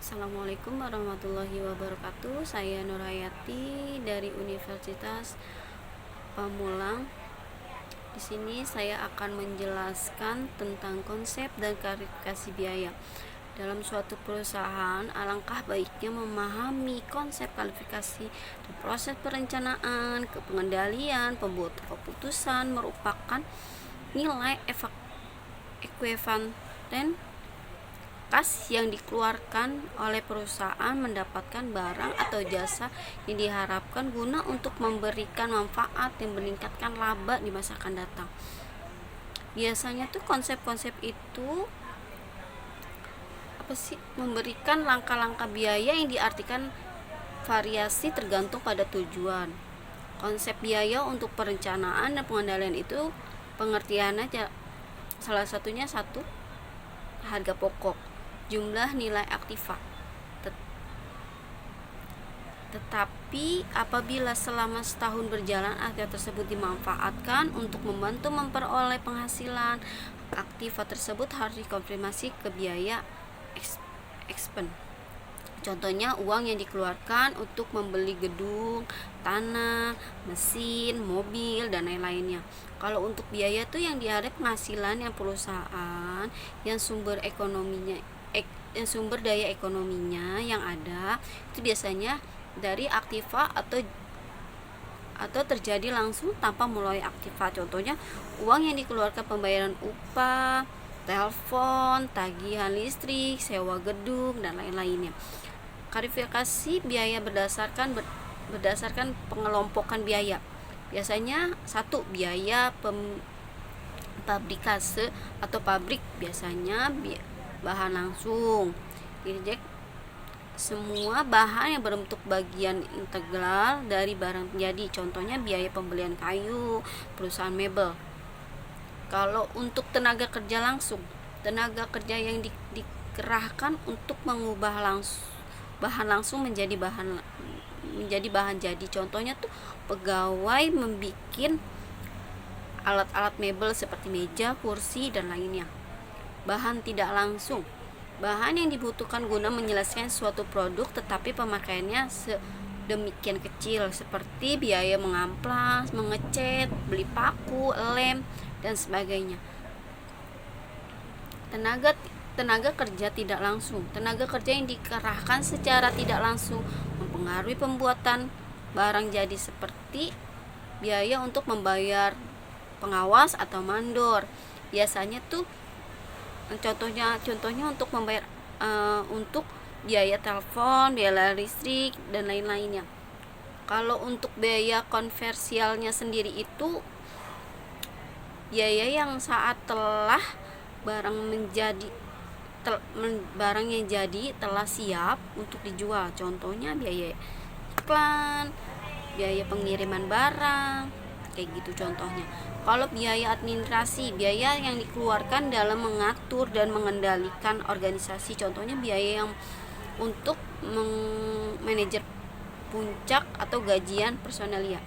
Assalamualaikum warahmatullahi wabarakatuh. Saya Nurhayati dari Universitas Pamulang. Di sini saya akan menjelaskan tentang konsep dan klarifikasi biaya. Dalam suatu perusahaan, alangkah baiknya memahami konsep kualifikasi dan proses perencanaan, pengendalian, pembuatan keputusan merupakan nilai ekuivalen kas yang dikeluarkan oleh perusahaan mendapatkan barang atau jasa yang diharapkan guna untuk memberikan manfaat dan meningkatkan laba di masa akan datang. Biasanya tuh konsep-konsep itu memberikan langkah-langkah biaya yang diartikan variasi tergantung pada tujuan. Konsep biaya untuk perencanaan dan pengendalian itu pengertiannya salah satunya harga pokok, jumlah nilai aktiva. Tetapi apabila selama setahun berjalan aktiva tersebut dimanfaatkan untuk membantu memperoleh penghasilan, aktiva tersebut harus dikonfirmasi ke biaya expense. Contohnya uang yang dikeluarkan untuk membeli gedung, tanah, mesin, mobil, dan lain-lainnya. Kalau untuk biaya tuh yang diharap penghasilan yang perusahaan yang sumber daya ekonominya yang ada itu biasanya dari aktiva atau terjadi langsung tanpa melalui aktiva. Contohnya uang yang dikeluarkan pembayaran upah, telepon, tagihan listrik, sewa gedung, dan lain-lainnya. Klarifikasi biaya berdasarkan pengelompokan biaya. Biasanya biaya pabrikase atau pabrik, biasanya bahan langsung. Jadi semua bahan yang berbentuk bagian integral dari barang jadi. Contohnya biaya pembelian kayu, perusahaan mebel. Kalau untuk tenaga kerja langsung, tenaga kerja yang dikerahkan untuk mengubah bahan langsung menjadi bahan jadi. Contohnya tuh pegawai membikin alat-alat mebel seperti meja, kursi, dan lainnya. Bahan tidak langsung, bahan yang dibutuhkan guna menyelesaikan suatu produk tetapi pemakaiannya sedemikian kecil, seperti biaya mengamplas, mengecat, beli paku, lem, dan sebagainya. Tenaga kerja tidak langsung, tenaga kerja yang dikerahkan secara tidak langsung mempengaruhi pembuatan barang jadi, seperti biaya untuk membayar pengawas atau mandor. Biasanya tuh contohnya untuk membayar untuk biaya telepon, biaya listrik, dan lain-lainnya. Kalau untuk biaya konversialnya sendiri itu biaya yang saat telah barang yang jadi telah siap untuk dijual. Contohnya biaya iklan, biaya pengiriman barang, kayak gitu contohnya. Kalau biaya administrasi, biaya yang dikeluarkan dalam mengatur dan mengendalikan organisasi. Contohnya biaya yang untuk manajer puncak atau gajian personalia.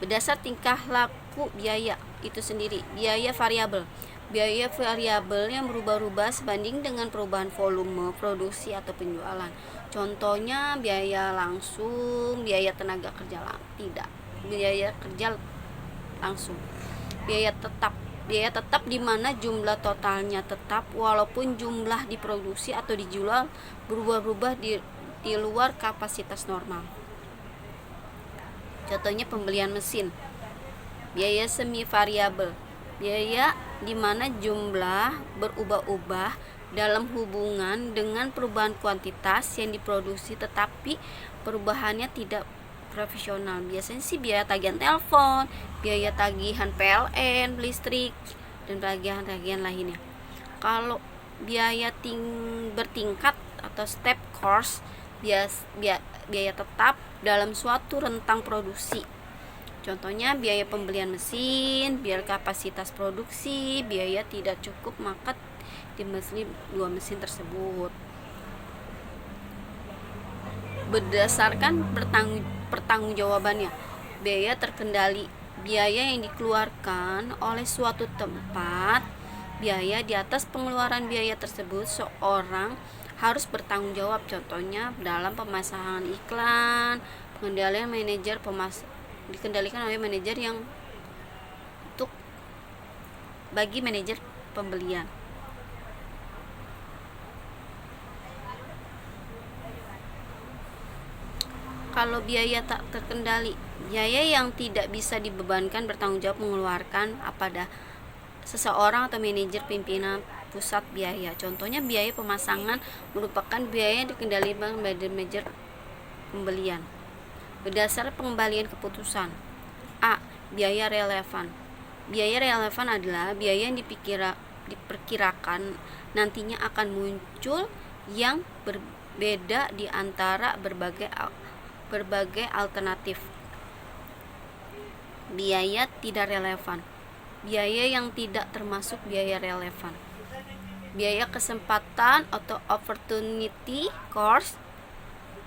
Berdasar tingkah laku biaya itu sendiri. Biaya variabel yang berubah-ubah sebanding dengan perubahan volume produksi atau penjualan. Contohnya biaya langsung, biaya tenaga kerja biaya kerja langsung. Biaya tetap di mana jumlah totalnya tetap walaupun jumlah diproduksi atau dijual berubah-ubah di luar kapasitas normal. Contohnya pembelian mesin. Biaya semi variabel, biaya di mana jumlah berubah-ubah dalam hubungan dengan perubahan kuantitas yang diproduksi tetapi perubahannya tidak profesional. Biasanya sih biaya tagihan telepon, biaya tagihan PLN, listrik, dan tagihan lainnya. Kalau biaya bertingkat atau step cost, biaya tetap dalam suatu rentang produksi. Contohnya biaya pembelian mesin, biaya kapasitas produksi, biaya tidak cukup maka dimesti 2 mesin tersebut. Berdasarkan pertanggungjawabannya, biaya terkendali, biaya yang dikeluarkan oleh suatu tempat, biaya di atas pengeluaran biaya tersebut seorang harus bertanggung jawab, contohnya dalam pemasangan iklan, pengendalian manajer dikendalikan oleh manajer yang untuk bagi manajer pembelian. Kalau biaya tak terkendali, biaya yang tidak bisa dibebankan bertanggung jawab mengeluarkan pada seseorang atau manajer pimpinan pusat biaya. Contohnya biaya pemasangan merupakan biaya yang dikendalikan manajer pembelian. Berdasar pengembalian keputusan. A. Biaya relevan. Biaya relevan adalah biaya yang diperkirakan nantinya akan muncul yang berbeda di antara berbagai alternatif. Biaya tidak relevan. Biaya yang tidak termasuk biaya relevan. Biaya kesempatan atau opportunity cost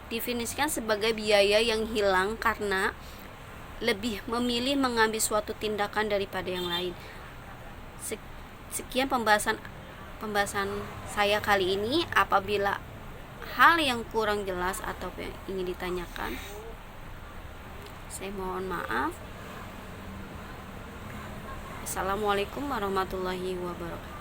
definisikan sebagai biaya yang hilang karena lebih memilih mengambil suatu tindakan daripada yang lain. Sekian pembahasan saya kali ini. Apabila hal yang kurang jelas atau yang ingin ditanyakan, saya mohon maaf. Assalamualaikum warahmatullahi wabarakatuh.